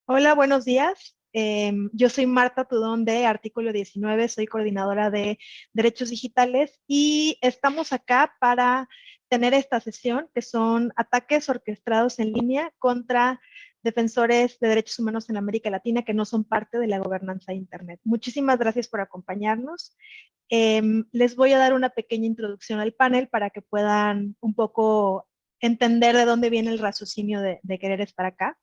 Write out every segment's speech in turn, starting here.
Hola, buenos días. Yo soy Marta Tudón de Artículo 19, soy coordinadora de Derechos Digitales y estamos acá para tener esta sesión que son ataques orquestados en línea contra defensores de derechos humanos en América Latina que no son parte de la gobernanza de Internet. Muchísimas gracias por acompañarnos. Les voy a dar una pequeña introducción al panel para que puedan un poco entender de dónde viene el raciocinio de querer estar acá.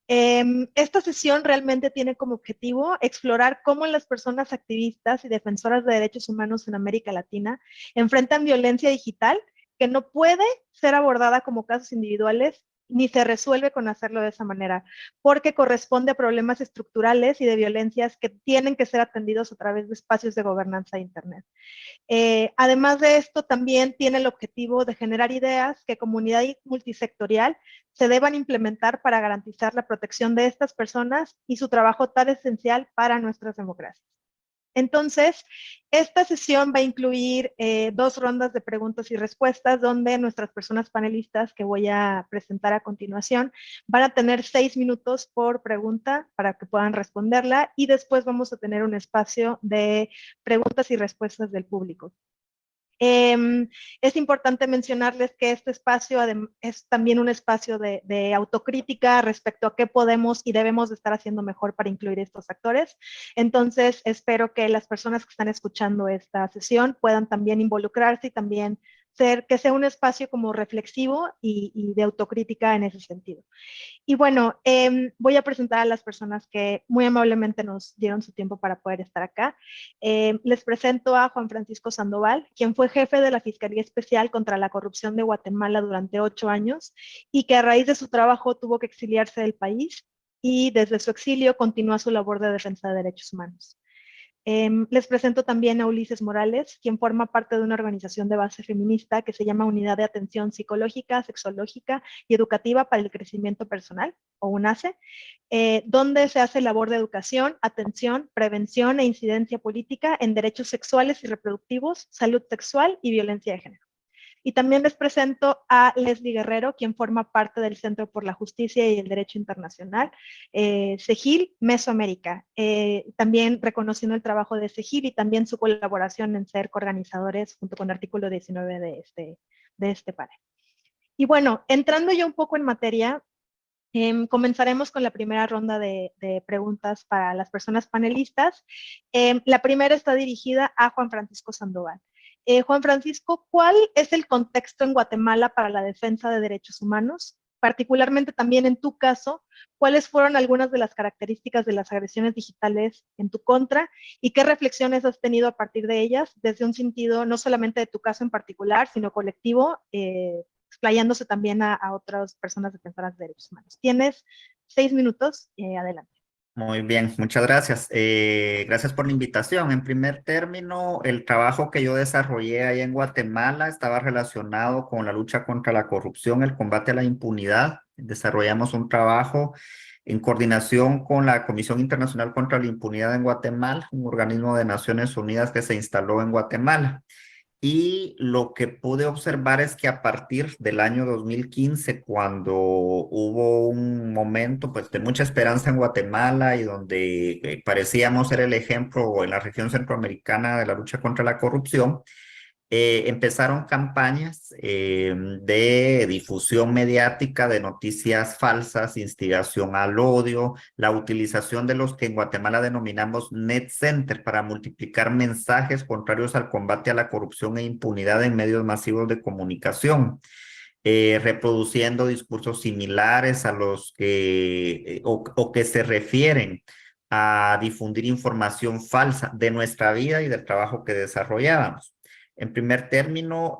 Esta sesión realmente tiene como objetivo explorar cómo las personas activistas y defensoras de derechos humanos en América Latina enfrentan violencia digital que no puede ser abordada como casos individuales ni se resuelve con hacerlo de esa manera, porque corresponde a problemas estructurales y de violencias que tienen que ser atendidos a través de espacios de gobernanza de Internet. Además de esto, también tiene el objetivo de generar ideas que comunidad multisectorial se deban implementar para garantizar la protección de estas personas y su trabajo tan esencial para nuestras democracias. Entonces, esta sesión va a incluir dos rondas de preguntas y respuestas donde nuestras personas panelistas que voy a presentar a continuación van a tener 6 minutos por pregunta para que puedan responderla y después vamos a tener un espacio de preguntas y respuestas del público. Es importante mencionarles que este espacio es también un espacio de autocrítica respecto a qué podemos y debemos de estar haciendo mejor para incluir estos actores. Entonces, espero que las personas que están escuchando esta sesión puedan también involucrarse y también que sea un espacio como reflexivo y de autocrítica en ese sentido. Y bueno, voy a presentar a las personas que muy amablemente nos dieron su tiempo para poder estar acá. Les presento a Juan Francisco Sandoval, quien fue jefe de la Fiscalía Especial contra la Corrupción de Guatemala durante 8 años y que a raíz de su trabajo tuvo que exiliarse del país y desde su exilio continúa su labor de defensa de derechos humanos. Les presento también a Ulises Morales, quien forma parte de una organización de base feminista que se llama Unidad de Atención Psicológica, Sexológica y Educativa para el Crecimiento Personal, o UNACE, donde se hace labor de educación, atención, prevención e incidencia política en derechos sexuales y reproductivos, salud sexual y violencia de género. Y también les presento a Leslie Guerrero, quien forma parte del Centro por la Justicia y el Derecho Internacional, CEGIL Mesoamérica. También reconociendo el trabajo de CEGIL y también su colaboración en ser coorganizadores junto con el artículo 19 de este panel. Y bueno, entrando ya un poco en materia, comenzaremos con la primera ronda de preguntas para las personas panelistas. La primera está dirigida a Juan Francisco Sandoval. Juan Francisco, ¿cuál es el contexto en Guatemala para la defensa de derechos humanos? Particularmente también en tu caso, ¿cuáles fueron algunas de las características de las agresiones digitales en tu contra y qué reflexiones has tenido a partir de ellas desde un sentido no solamente de tu caso en particular, sino colectivo, explayándose también a otras personas defensoras de derechos humanos? Tienes 6 minutos, adelante. Muy bien, muchas gracias. Gracias por la invitación. En primer término, el trabajo que yo desarrollé ahí en Guatemala estaba relacionado con la lucha contra la corrupción, el combate a la impunidad. Desarrollamos un trabajo en coordinación con la Comisión Internacional contra la Impunidad en Guatemala, un organismo de Naciones Unidas que se instaló en Guatemala. Y lo que pude observar es que a partir del año 2015, cuando hubo un momento pues, de mucha esperanza en Guatemala y donde parecíamos ser el ejemplo en la región centroamericana de la lucha contra la corrupción, empezaron campañas de difusión mediática de noticias falsas, instigación al odio, la utilización de los que en Guatemala denominamos net center para multiplicar mensajes contrarios al combate a la corrupción e impunidad en medios masivos de comunicación. Reproduciendo discursos similares a los que, o que se refieren a difundir información falsa de nuestra vida y del trabajo que desarrollábamos. En primer término,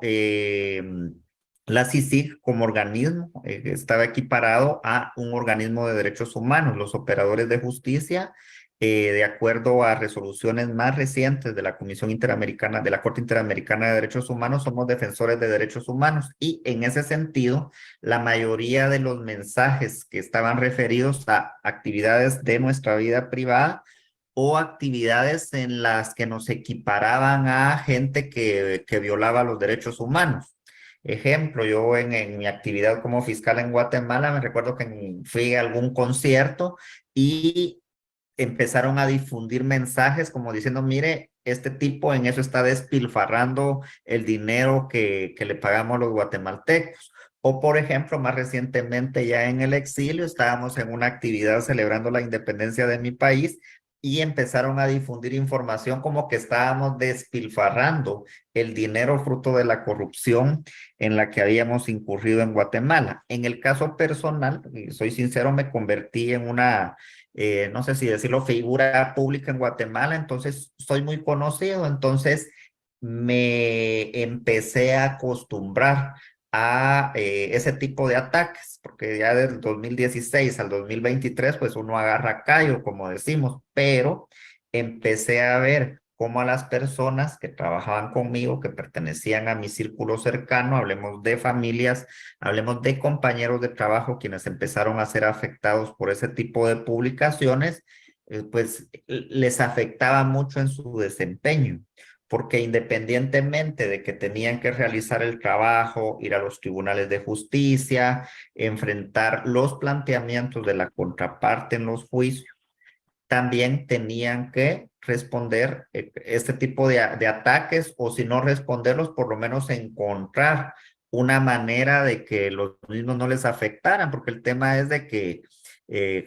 la CICIG como organismo estaba equiparado a un organismo de derechos humanos. Los operadores de justicia, de acuerdo a resoluciones más recientes de la Comisión Interamericana, de la Corte Interamericana de Derechos Humanos, somos defensores de derechos humanos y en ese sentido, la mayoría de los mensajes que estaban referidos a actividades de nuestra vida privada o actividades en las que nos equiparaban a gente que violaba los derechos humanos. Ejemplo, yo en mi actividad como fiscal en Guatemala, me recuerdo que fui a algún concierto y empezaron a difundir mensajes como diciendo, mire, este tipo en eso está despilfarrando el dinero que le pagamos los guatemaltecos. O por ejemplo, más recientemente ya en el exilio, estábamos en una actividad celebrando la independencia de mi país y empezaron a difundir información como que estábamos despilfarrando el dinero fruto de la corrupción en la que habíamos incurrido en Guatemala. En el caso personal, y soy sincero, me convertí en una no sé si decirlo, figura pública en Guatemala, entonces soy muy conocido, entonces me empecé a acostumbrar a ese tipo de ataques, porque ya del 2016 al 2023, pues uno agarra callo, como decimos, pero empecé a ver cómo a las personas que trabajaban conmigo, que pertenecían a mi círculo cercano, hablemos de familias, hablemos de compañeros de trabajo quienes empezaron a ser afectados por ese tipo de publicaciones, pues les afectaba mucho en su desempeño, porque independientemente de que tenían que realizar el trabajo, ir a los tribunales de justicia, enfrentar los planteamientos de la contraparte en los juicios, también tenían que responder este tipo de ataques o si no responderlos, por lo menos encontrar una manera de que los mismos no les afectaran, porque el tema es de que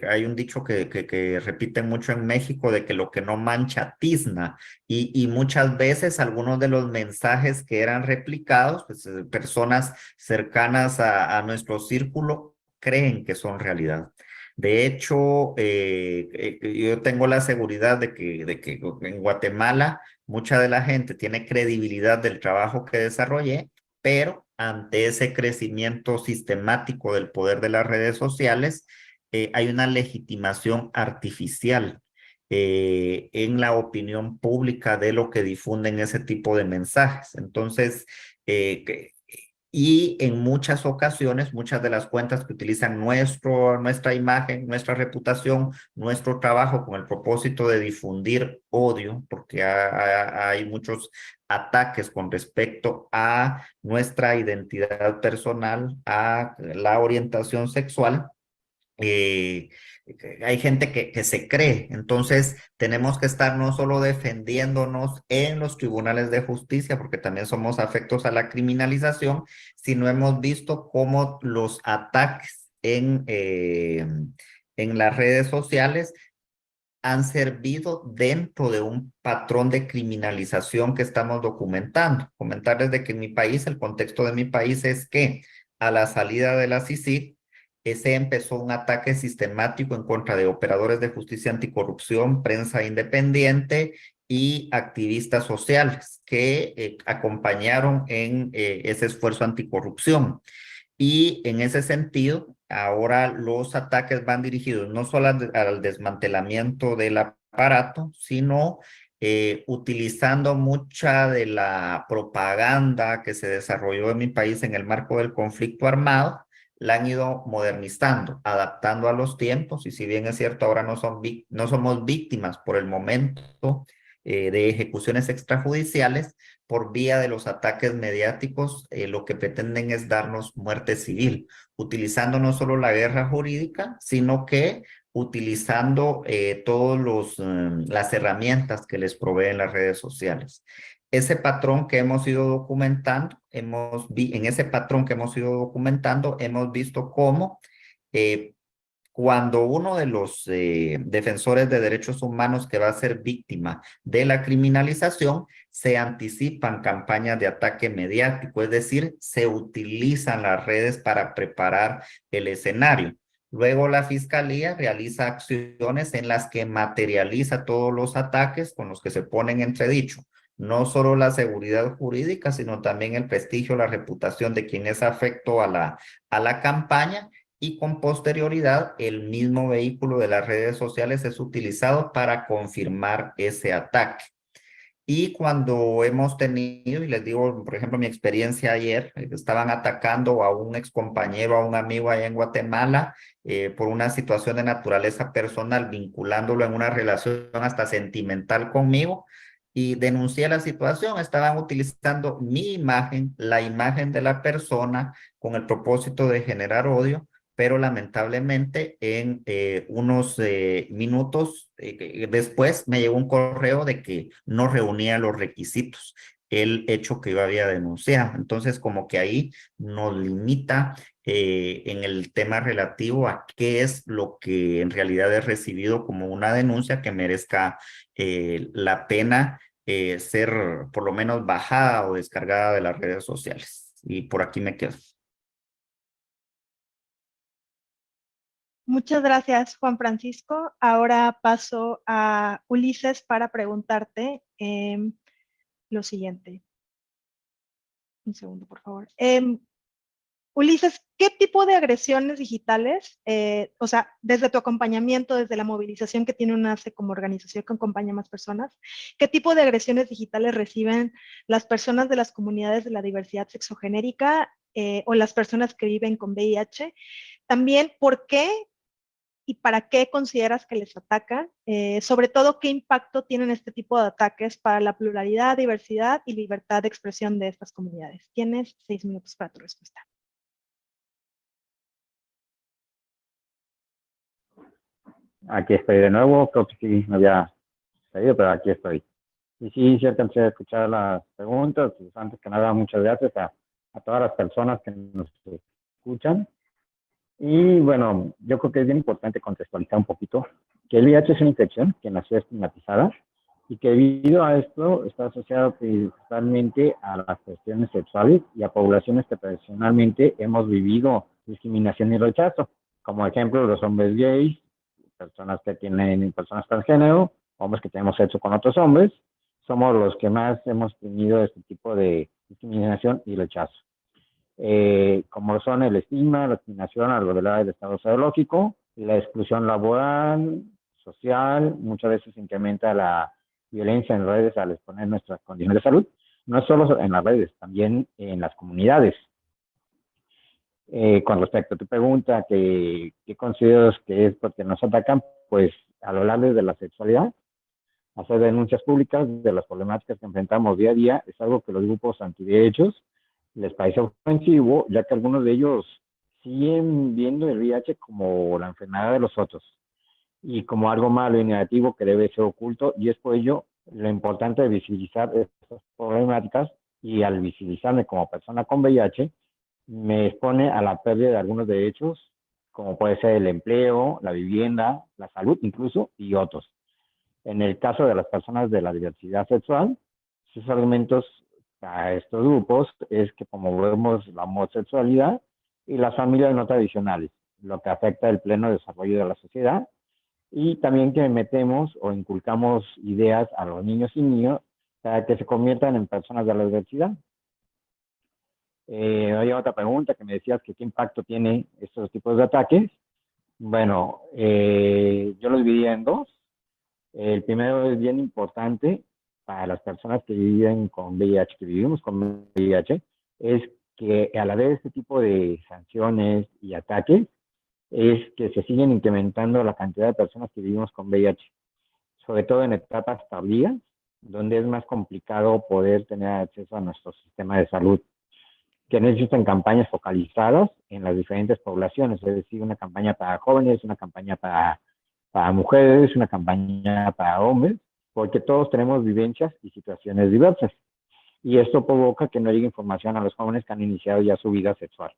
hay un dicho que repiten mucho en México de que lo que no mancha tizna y muchas veces algunos de los mensajes que eran replicados, pues personas cercanas a nuestro círculo creen que son realidad. De hecho, yo tengo la seguridad de que en Guatemala mucha de la gente tiene credibilidad del trabajo que desarrollé, pero ante ese crecimiento sistemático del poder de las redes sociales, hay una legitimación artificial en la opinión pública de lo que difunden ese tipo de mensajes. Entonces, y en muchas ocasiones, muchas de las cuentas que utilizan nuestra imagen, nuestra reputación, nuestro trabajo con el propósito de difundir odio, porque hay muchos ataques con respecto a nuestra identidad personal, a la orientación sexual, eh, hay gente que se cree, entonces tenemos que estar no solo defendiéndonos en los tribunales de justicia, porque también somos afectos a la criminalización, sino hemos visto cómo los ataques en las redes sociales han servido dentro de un patrón de criminalización que estamos documentando. Comentarles de que en mi país, el contexto de mi país es que a la salida de la CICIG, se empezó un ataque sistemático en contra de operadores de justicia anticorrupción, prensa independiente y activistas sociales que acompañaron en ese esfuerzo anticorrupción. Y en ese sentido, ahora los ataques van dirigidos no solo al desmantelamiento del aparato, sino utilizando mucha de la propaganda que se desarrolló en mi país en el marco del conflicto armado, la han ido modernizando, adaptando a los tiempos, y si bien es cierto, ahora no somos víctimas por el momento de ejecuciones extrajudiciales, por vía de los ataques mediáticos, lo que pretenden es darnos muerte civil, utilizando no solo la guerra jurídica, sino que utilizando todas las herramientas que les proveen las redes sociales. Ese patrón que hemos ido documentando, en ese patrón que hemos ido documentando, hemos visto cómo eh, cuando uno de los defensores de derechos humanos que va a ser víctima de la criminalización, se anticipan campañas de ataque mediático, es decir, se utilizan las redes para preparar el escenario. Luego la fiscalía realiza acciones en las que materializa todos los ataques con los que se ponen en entredicho no solo la seguridad jurídica, sino también el prestigio, la reputación de quien es afecto a la campaña, y con posterioridad el mismo vehículo de las redes sociales es utilizado para confirmar ese ataque. Y cuando hemos tenido, y les digo, por ejemplo, mi experiencia ayer, estaban atacando a un excompañero, a un amigo allá en Guatemala, por una situación de naturaleza personal, vinculándolo en una relación hasta sentimental conmigo, y denuncié la situación. Estaban utilizando mi imagen, la imagen de la persona, con el propósito de generar odio, pero lamentablemente en unos minutos después me llegó un correo de que no reunía los requisitos el hecho que yo había denunciado. Entonces, como que ahí nos limita en el tema relativo a qué es lo que en realidad he recibido como una denuncia que merezca la pena ser por lo menos bajada o descargada de las redes sociales. Y por aquí me quedo. Muchas gracias, Juan Francisco. Ahora paso a Ulises para preguntarte lo siguiente. Un segundo, por favor. Ulises, ¿qué tipo de agresiones digitales, o sea, desde tu acompañamiento, desde la movilización que tiene UNACE como organización que acompaña a más personas, qué tipo de agresiones digitales reciben las personas de las comunidades de la diversidad sexogenérica o las personas que viven con VIH? También, ¿por qué y para qué consideras que les atacan? Sobre todo, ¿qué impacto tienen este tipo de ataques para la pluralidad, diversidad y libertad de expresión de estas comunidades? Tienes 6 minutos para tu respuesta. Aquí estoy de nuevo, creo que sí me había salido, pero aquí estoy. Y sí, sí alcancé a escuchar las preguntas. Pues antes que nada, muchas gracias a todas las personas que nos escuchan. Y bueno, yo creo que es bien importante contextualizar un poquito que el VIH es una infección que nació estigmatizada y que debido a esto está asociado principalmente a las cuestiones sexuales y a poblaciones que tradicionalmente hemos vivido discriminación y rechazo, como ejemplo los hombres gays, personas transgénero, hombres que tenemos sexo con otros hombres, somos los que más hemos tenido este tipo de discriminación y rechazo. Como son el estigma, la discriminación al revelar el estado psicológico, la exclusión laboral, social, muchas veces incrementa la violencia en redes al exponer nuestras condiciones de salud, no solo en las redes, también en las comunidades. Con respecto a tu pregunta, ¿qué consideras que es porque nos atacan? Pues al hablarles de la sexualidad, hacer denuncias públicas de las problemáticas que enfrentamos día a día, es algo que los grupos antiderechos les parece ofensivo, ya que algunos de ellos siguen viendo el VIH como la enfermedad de los otros y como algo malo y negativo que debe ser oculto, y es por ello lo importante de visibilizar estas problemáticas, y al visibilizarme como persona con VIH, me expone a la pérdida de algunos derechos, como puede ser el empleo, la vivienda, la salud incluso, y otros. En el caso de las personas de la diversidad sexual, sus argumentos a estos grupos es que promovemos la homosexualidad y las familias no tradicionales, lo que afecta el pleno desarrollo de la sociedad, y también que metemos o inculcamos ideas a los niños y niñas para que se conviertan en personas de la diversidad. Hay otra pregunta que me decías que qué impacto tiene estos tipos de ataques. Bueno, yo los dividía en dos. El primero es bien importante para las personas que viven con VIH, que vivimos con VIH, es que al haber este tipo de sanciones y ataques, es que se siguen incrementando la cantidad de personas que vivimos con VIH, sobre todo en etapas tardías, donde es más complicado poder tener acceso a nuestro sistema de salud, que necesitan campañas focalizadas en las diferentes poblaciones, es decir, una campaña para jóvenes, una campaña para mujeres, una campaña para hombres, porque todos tenemos vivencias y situaciones diversas. Y esto provoca que no llegue información a los jóvenes que han iniciado ya su vida sexual.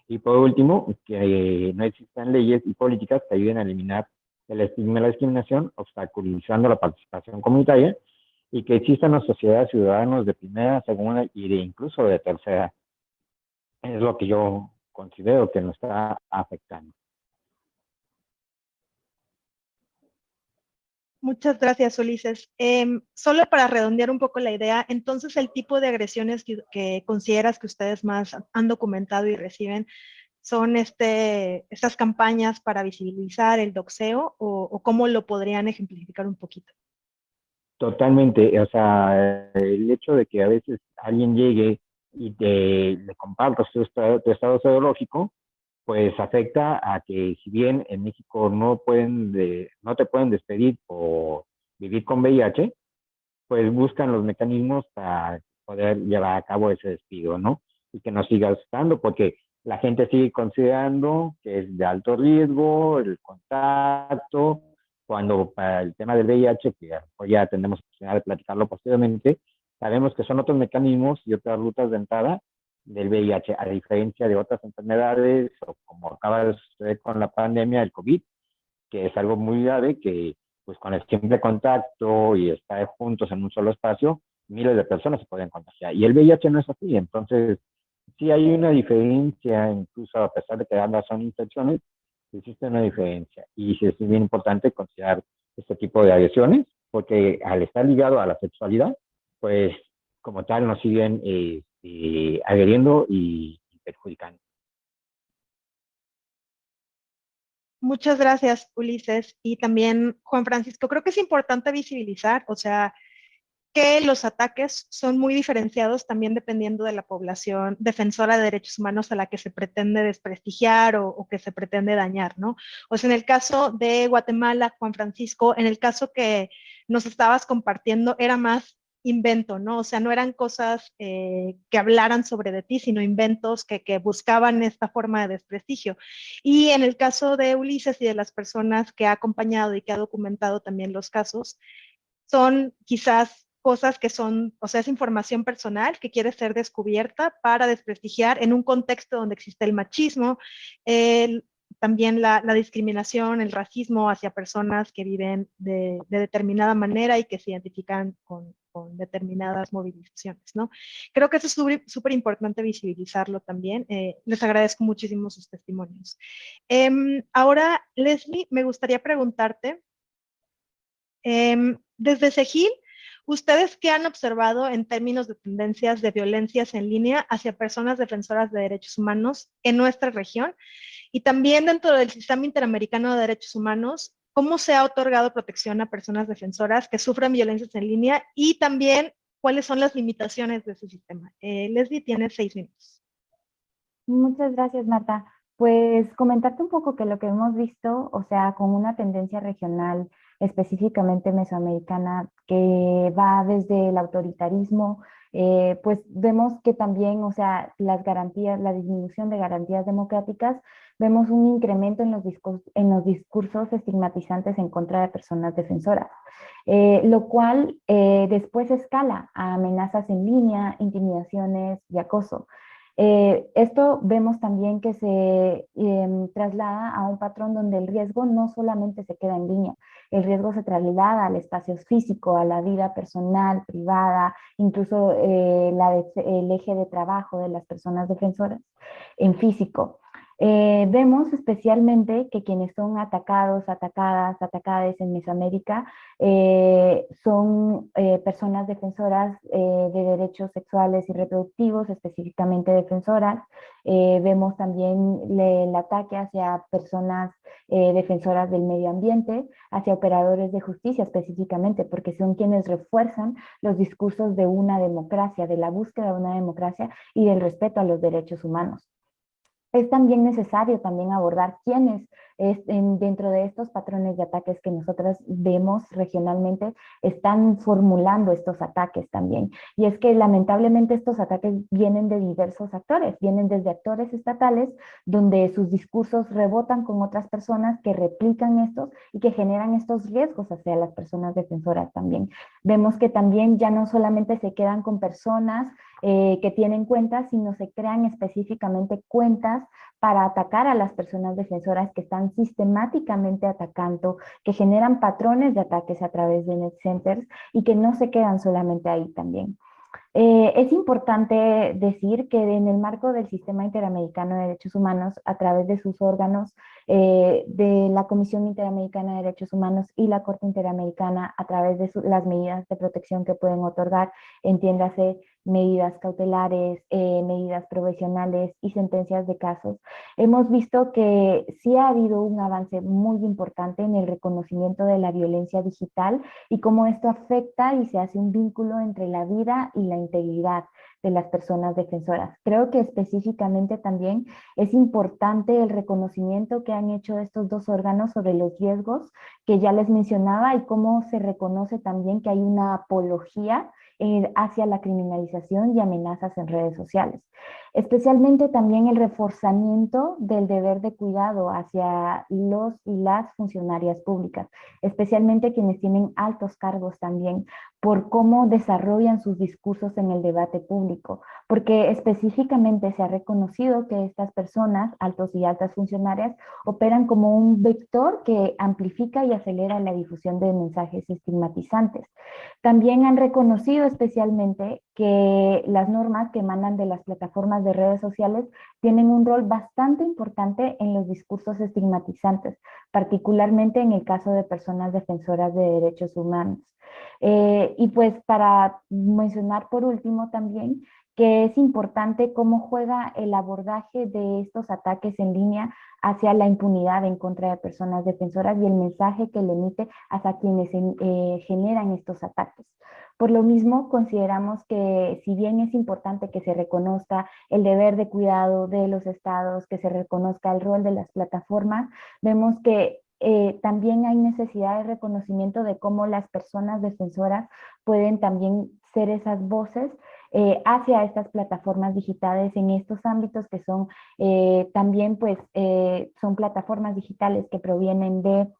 Y por último, que no existan leyes y políticas que ayuden a eliminar el estigma y la discriminación, obstaculizando la participación comunitaria, y que existan una sociedad de ciudadanos de primera, segunda y incluso de tercera. Es lo que yo considero que nos está afectando. Muchas gracias, Ulises. Solo para redondear un poco la idea, entonces el tipo de agresiones que consideras que ustedes más han documentado y reciben son estas campañas para visibilizar el doxeo o cómo lo podrían ejemplificar un poquito. Totalmente, o sea, el hecho de que a veces alguien llegue y le compartas tu estado psicológico, pues afecta a que si bien en México no te pueden despedir por vivir con VIH, pues buscan los mecanismos para poder llevar a cabo ese despido, ¿no? Y que no siga estando, porque la gente sigue considerando que es de alto riesgo el contacto, cuando para el tema del VIH, que hoy ya tendremos oportunidad de platicarlo posteriormente, sabemos que son otros mecanismos y otras rutas de entrada del VIH, a diferencia de otras enfermedades, o como acaba de suceder con la pandemia del COVID, que es algo muy grave, que pues con el simple contacto y estar juntos en un solo espacio, miles de personas se pueden contagiar. Y el VIH no es así, entonces sí hay una diferencia, incluso a pesar de que ambas son infecciones, existe una diferencia. Y sí es bien importante considerar este tipo de agresiones, porque al estar ligado a la sexualidad, pues como tal nos siguen agrediendo y perjudicando. Muchas gracias, Ulises. Y también, Juan Francisco, creo que es importante visibilizar, o sea, que los ataques son muy diferenciados también dependiendo de la población defensora de derechos humanos a la que se pretende desprestigiar o que se pretende dañar, ¿no? O sea, en el caso de Guatemala, Juan Francisco, en el caso que nos estabas compartiendo, era más invento, ¿no? O sea, no eran cosas que hablaran sobre de ti, sino inventos que buscaban esta forma de desprestigio. Y en el caso de Ulises y de las personas que ha acompañado y que ha documentado también los casos, son quizás cosas que son, o sea, es información personal que quiere ser descubierta para desprestigiar en un contexto donde existe el machismo, también la discriminación, el racismo hacia personas que viven de determinada manera y que se identifican con determinadas movilizaciones, ¿no? Creo que eso es súper importante visibilizarlo también. Les agradezco muchísimo sus testimonios. Ahora, Leslie, me gustaría preguntarte, desde CEGIL, ¿ustedes qué han observado en términos de tendencias de violencias en línea hacia personas defensoras de derechos humanos en nuestra región? Y también dentro del Sistema Interamericano de Derechos Humanos, ¿cómo se ha otorgado protección a personas defensoras que sufren violencias en línea? Y también, ¿cuáles son las limitaciones de ese sistema? Leslie, tiene 6 minutos. Muchas gracias, Marta. Pues comentarte un poco que lo que hemos visto, o sea, con una tendencia regional, específicamente mesoamericana, que va desde el autoritarismo, pues vemos que también, o sea, las garantías, la disminución de garantías democráticas, vemos un incremento en los discursos estigmatizantes en contra de personas defensoras. Lo cual después escala a amenazas en línea, intimidaciones y acoso. Esto vemos también que se traslada a un patrón donde el riesgo no solamente se queda en línea, el riesgo se traslada al espacio físico, a la vida personal, privada, incluso el eje de trabajo de las personas defensoras en físico. Vemos especialmente que quienes son atacados, atacadas en Mesoamérica son personas defensoras de derechos sexuales y reproductivos, específicamente defensoras. Vemos también el ataque hacia personas defensoras del medio ambiente, hacia operadores de justicia específicamente, porque son quienes refuerzan los discursos de una democracia, de la búsqueda de una democracia y del respeto a los derechos humanos. Es también necesario también abordar quiénes dentro de estos patrones de ataques que nosotros vemos regionalmente están formulando estos ataques también. Y es que lamentablemente estos ataques vienen de diversos actores, vienen desde actores estatales donde sus discursos rebotan con otras personas que replican estos y que generan estos riesgos hacia las personas defensoras también. Vemos que también ya no solamente se quedan con personas que tienen cuentas, sino se crean específicamente cuentas para atacar a las personas defensoras que están sistemáticamente atacando, que generan patrones de ataques a través de net centers y que no se quedan solamente ahí también. Es importante decir que en el marco del Sistema Interamericano de Derechos Humanos, a través de sus órganos, de la Comisión Interamericana de Derechos Humanos y la Corte Interamericana, a través de las medidas de protección que pueden otorgar, entiéndase medidas cautelares, medidas provisionales y sentencias de casos, hemos visto que sí ha habido un avance muy importante en el reconocimiento de la violencia digital y cómo esto afecta y se hace un vínculo entre la vida y la integridad de las personas defensoras. Creo que específicamente también es importante el reconocimiento que han hecho estos dos órganos sobre los riesgos que ya les mencionaba y cómo se reconoce también que hay una apología hacia la criminalización y amenazas en redes sociales. Especialmente también el reforzamiento del deber de cuidado hacia los y las funcionarias públicas, especialmente quienes tienen altos cargos también, por cómo desarrollan sus discursos en el debate público, porque específicamente se ha reconocido que estas personas, altos y altas funcionarias, operan como un vector que amplifica y acelera la difusión de mensajes estigmatizantes. También han reconocido especialmente que las normas que emanan de las plataformas de redes sociales tienen un rol bastante importante en los discursos estigmatizantes, particularmente en el caso de personas defensoras de derechos humanos. Y pues para mencionar por último también que es importante cómo juega el abordaje de estos ataques en línea hacia la impunidad en contra de personas defensoras y el mensaje que le emite hacia quienes generan estos ataques. Por lo mismo, consideramos que si bien es importante que se reconozca el deber de cuidado de los estados, que se reconozca el rol de las plataformas, vemos que también hay necesidad de reconocimiento de cómo las personas defensoras pueden también ser esas voces hacia estas plataformas digitales en estos ámbitos que son también pues son plataformas digitales que provienen de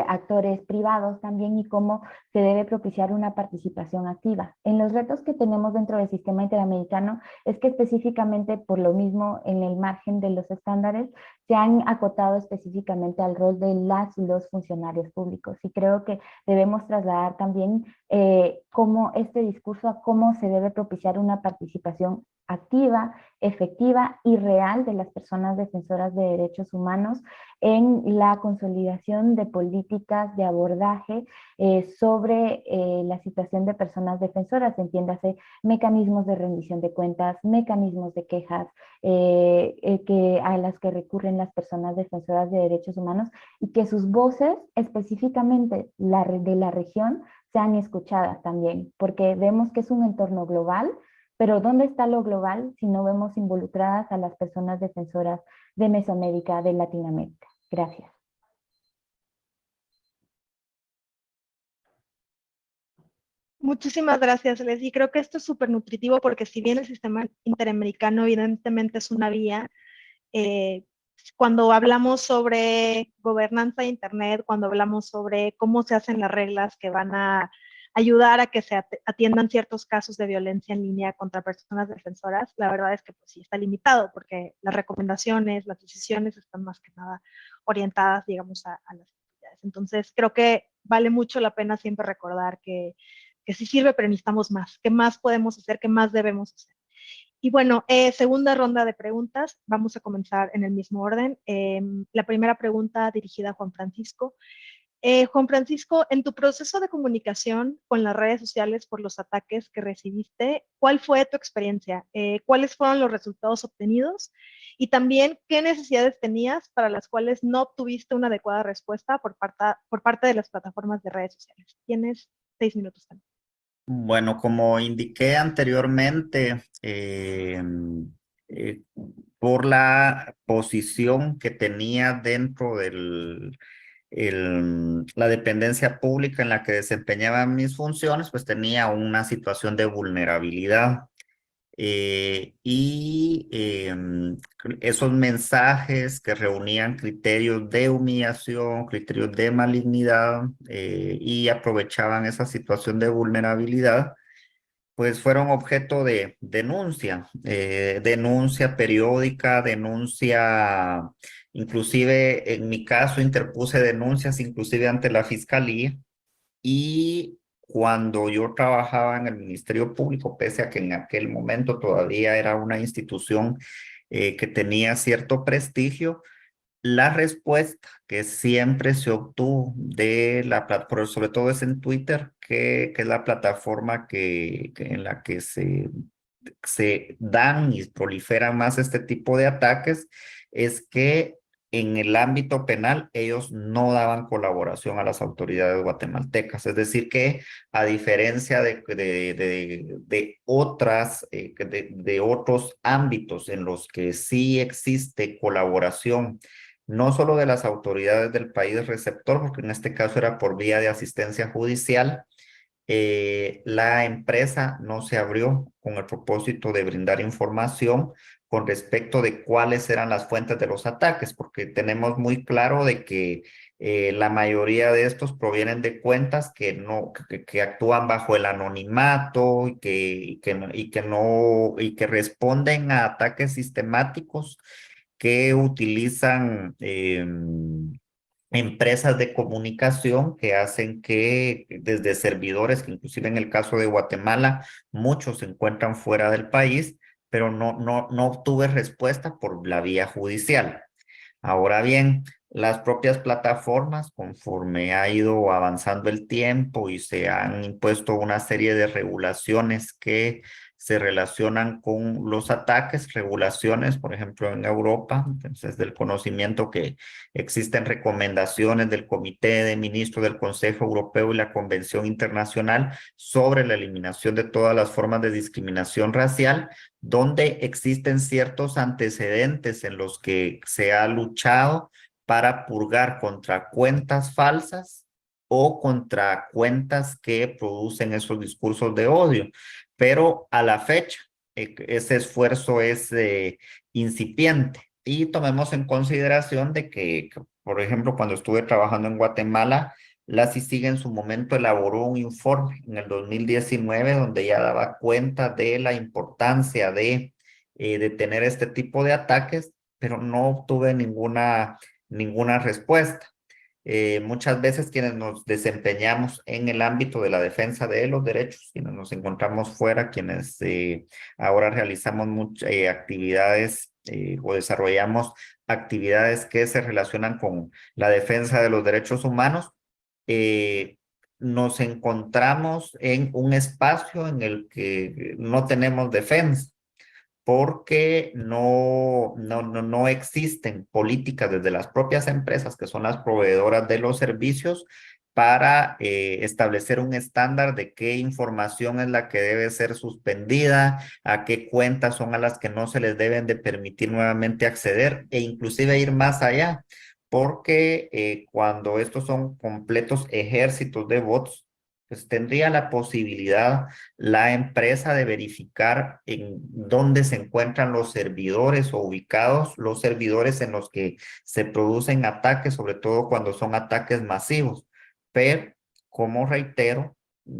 actores privados también y cómo se debe propiciar una participación activa. En los retos que tenemos dentro del sistema interamericano es que específicamente por lo mismo en el margen de los estándares se han acotado específicamente al rol de las y los funcionarios públicos y creo que debemos trasladar también cómo este discurso a cómo se debe propiciar una participación activa, efectiva y real de las personas defensoras de derechos humanos en la consolidación de políticas de abordaje sobre la situación de personas defensoras, entiéndase mecanismos de rendición de cuentas, mecanismos de quejas a las que recurren las personas defensoras de derechos humanos y que sus voces, específicamente de la región, sean escuchadas también, porque vemos que es un entorno global, pero ¿dónde está lo global si no vemos involucradas a las personas defensoras de Mesoamérica, de Latinoamérica? Gracias. Muchísimas gracias, Leslie. Creo que esto es súper nutritivo porque si bien el sistema interamericano evidentemente es una vía, cuando hablamos sobre gobernanza de Internet, cuando hablamos sobre cómo se hacen las reglas que van a ayudar a que se atiendan ciertos casos de violencia en línea contra personas defensoras, la verdad es que pues, sí está limitado porque las recomendaciones, las decisiones están más que nada orientadas, digamos, a las autoridades. Entonces, creo que vale mucho la pena siempre recordar que sí sirve, pero necesitamos más. ¿Qué más podemos hacer? ¿Qué más debemos hacer? Y bueno, segunda ronda de preguntas. Vamos a comenzar en el mismo orden. La primera pregunta dirigida a Juan Francisco. Juan Francisco, en tu proceso de comunicación con las redes sociales por los ataques que recibiste, ¿cuál fue tu experiencia? ¿Cuáles fueron los resultados obtenidos? Y también, ¿qué necesidades tenías para las cuales no obtuviste una adecuada respuesta por parte de las plataformas de redes sociales? Tienes 6 minutos también. Bueno, como indiqué anteriormente, por la posición que tenía dentro del la dependencia pública en la que desempeñaba mis funciones, pues tenía una situación de vulnerabilidad. Esos mensajes que reunían criterios de humillación, criterios de malignidad y aprovechaban esa situación de vulnerabilidad, pues fueron objeto de denuncia, denuncia periódica, denuncia, inclusive en mi caso interpuse denuncias inclusive ante la fiscalía y cuando yo trabajaba en el Ministerio Público, pese a que en aquel momento todavía era una institución que tenía cierto prestigio, La respuesta que siempre se obtuvo de la plataforma, sobre todo es en Twitter, que es la plataforma en la que se dan y proliferan más este tipo de ataques, es que en el ámbito penal ellos no daban colaboración a las autoridades guatemaltecas. Es decir, que a diferencia de otras, de otros ámbitos en los que sí existe colaboración, no solo de las autoridades del país receptor, porque en este caso era por vía de asistencia judicial, la empresa no se abrió con el propósito de brindar información con respecto de cuáles eran las fuentes de los ataques, porque tenemos muy claro de que la mayoría de estos provienen de cuentas que no, que actúan bajo el anonimato y que responden a ataques sistemáticos que utilizan empresas de comunicación que hacen que desde servidores, que inclusive en el caso de Guatemala, muchos se encuentran fuera del país, pero no obtuve respuesta por la vía judicial. Ahora bien, las propias plataformas, conforme ha ido avanzando el tiempo y se han impuesto una serie de regulaciones que se relacionan con los ataques, regulaciones, por ejemplo, en Europa, entonces del conocimiento que existen recomendaciones del Comité de Ministros del Consejo Europeo y la Convención Internacional sobre la eliminación de todas las formas de discriminación racial, donde existen ciertos antecedentes en los que se ha luchado para purgar contra cuentas falsas o contra cuentas que producen esos discursos de odio. Pero a la fecha, ese esfuerzo es incipiente. Y tomemos en consideración de que, por ejemplo, cuando estuve trabajando en Guatemala, la CICIG en su momento elaboró un informe en el 2019 donde ya daba cuenta de la importancia de tener este tipo de ataques, pero no obtuve ninguna respuesta. Muchas veces quienes nos desempeñamos en el ámbito de la defensa de los derechos, quienes nos encontramos fuera, quienes ahora realizamos muchas actividades o desarrollamos actividades que se relacionan con la defensa de los derechos humanos, eh, nos encontramos en un espacio en el que no tenemos defensa porque no existen políticas desde las propias empresas, que son las proveedoras de los servicios, para establecer un estándar de qué información es la que debe ser suspendida, a qué cuentas son a las que no se les deben de permitir nuevamente acceder, e inclusive ir más allá, porque cuando estos son completos ejércitos de bots, pues tendría la posibilidad la empresa de verificar en dónde se encuentran los servidores o ubicados los servidores en los que se producen ataques, sobre todo cuando son ataques masivos. Pero, como reitero,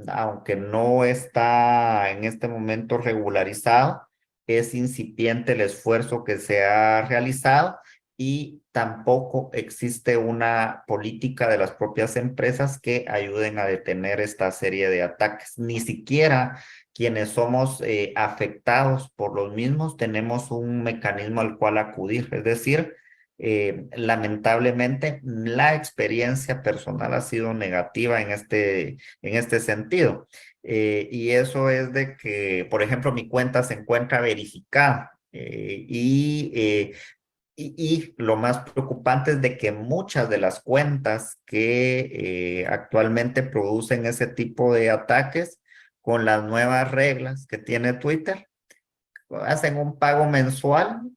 aunque no está en este momento regularizado, es incipiente el esfuerzo que se ha realizado y tampoco existe una política de las propias empresas que ayuden a detener esta serie de ataques. Ni siquiera quienes somos afectados por los mismos tenemos un mecanismo al cual acudir. Es decir, lamentablemente la experiencia personal ha sido negativa en este sentido. Y eso es de que, por ejemplo, mi cuenta se encuentra verificada y lo más preocupante es de que muchas de las cuentas que actualmente producen ese tipo de ataques con las nuevas reglas que tiene Twitter, hacen un pago mensual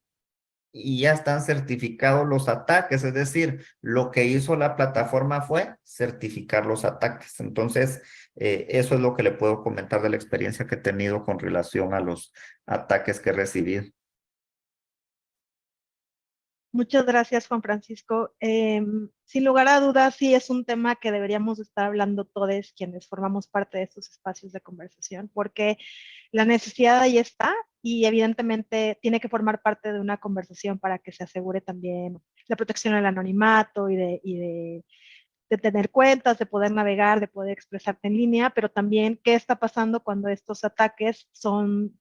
y ya están certificados los ataques. Es decir, lo que hizo la plataforma fue certificar los ataques. Entonces, eso es lo que le puedo comentar de la experiencia que he tenido con relación a los ataques que he recibido. Muchas gracias, Juan Francisco. Sin lugar a dudas, sí es un tema que deberíamos estar hablando todos quienes formamos parte de estos espacios de conversación, porque la necesidad ahí está y evidentemente tiene que formar parte de una conversación para que se asegure también la protección del anonimato y de tener cuentas, de poder navegar, de poder expresarte en línea, pero también qué está pasando cuando estos ataques son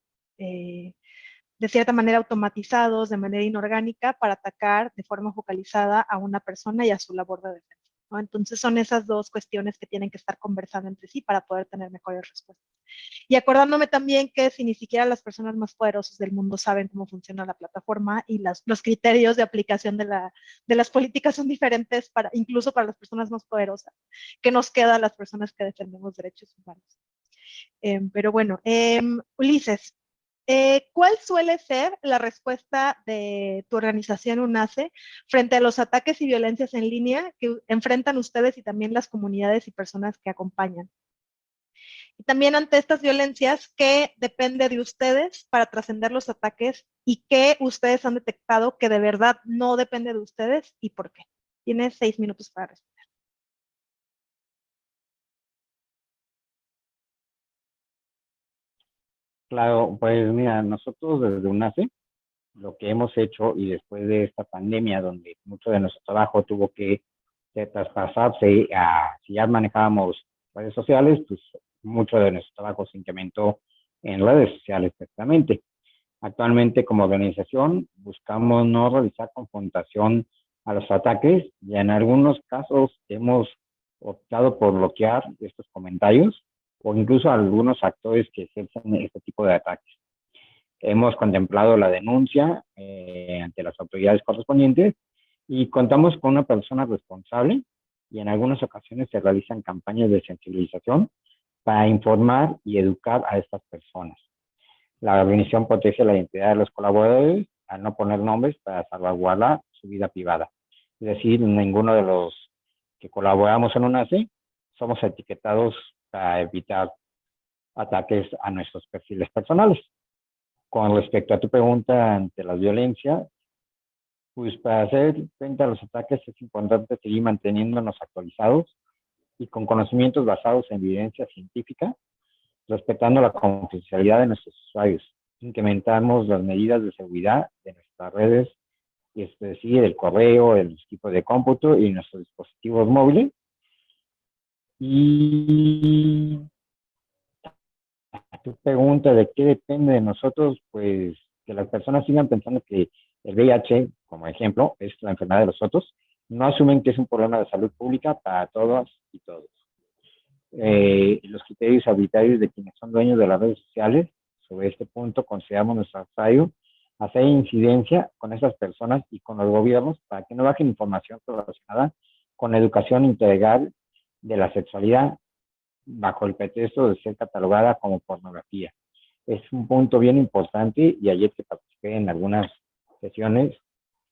de cierta manera automatizados, de manera inorgánica, para atacar de forma focalizada a una persona y a su labor de defensa, ¿no? Entonces son esas dos cuestiones que tienen que estar conversando entre sí para poder tener mejores respuestas. Y acordándome también que si ni siquiera las personas más poderosas del mundo saben cómo funciona la plataforma y los criterios de aplicación de las políticas son diferentes incluso para las personas más poderosas, que nos queda a las personas que defendemos derechos humanos. Pero bueno, Ulises, ¿cuál suele ser la respuesta de tu organización UNACE frente a los ataques y violencias en línea que enfrentan ustedes y también las comunidades y personas que acompañan? Y también ante estas violencias, ¿qué depende de ustedes para trascender los ataques y qué ustedes han detectado que de verdad no depende de ustedes y por qué? Tienes 6 minutos para responder. Claro, pues mira, nosotros desde UNACE, lo que hemos hecho y después de esta pandemia donde mucho de nuestro trabajo tuvo que traspasarse a, si ya manejábamos redes sociales, pues mucho de nuestro trabajo se incrementó en redes sociales precisamente. Actualmente como organización buscamos no realizar confrontación a los ataques y en algunos casos hemos optado por bloquear estos comentarios o incluso algunos actores que ejercen este tipo de ataques. Hemos contemplado la denuncia ante las autoridades correspondientes y contamos con una persona responsable y en algunas ocasiones se realizan campañas de sensibilización para informar y educar a estas personas. La organización protege la identidad de los colaboradores al no poner nombres para salvaguardar su vida privada. Es decir, ninguno de los que colaboramos en UNACE somos etiquetados para evitar ataques a nuestros perfiles personales. Con respecto a tu pregunta ante la violencia, pues para hacer frente a los ataques es importante seguir manteniéndonos actualizados y con conocimientos basados en evidencia científica, respetando la confidencialidad de nuestros usuarios. Incrementamos las medidas de seguridad de nuestras redes, es decir, el correo, el equipo de cómputo y nuestros dispositivos móviles. Y a tu pregunta de qué depende de nosotros, pues que las personas sigan pensando que el VIH, como ejemplo, es la enfermedad de los otros, no asumen que es un problema de salud pública para todas y todos. Los criterios arbitrarios de quienes son dueños de las redes sociales, sobre este punto consideramos necesario hacer incidencia con esas personas y con los gobiernos para que no bajen información relacionada con la educación integral de la sexualidad bajo el pretexto de ser catalogada como pornografía. Es un punto bien importante y ayer que participé en algunas sesiones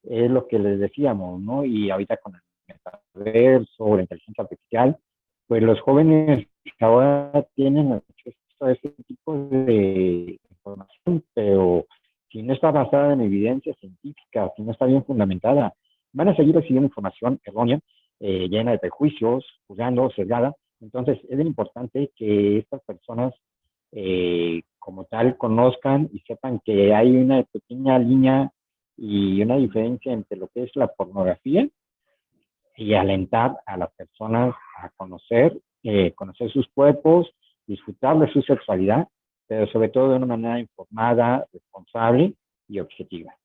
es lo que les decíamos, ¿no? Y ahorita con el metaverso, la inteligencia artificial, pues los jóvenes ahora tienen acceso a este tipo de información, pero si no está basada en evidencia científica, si no está bien fundamentada, van a seguir recibiendo información errónea, llena de prejuicios, juzgando, sesgada. Entonces, es bien importante que estas personas como tal conozcan y sepan que hay una pequeña línea y una diferencia entre lo que es la pornografía y alentar a las personas a conocer sus cuerpos, disfrutar de su sexualidad, pero sobre todo de una manera informada, responsable y objetiva.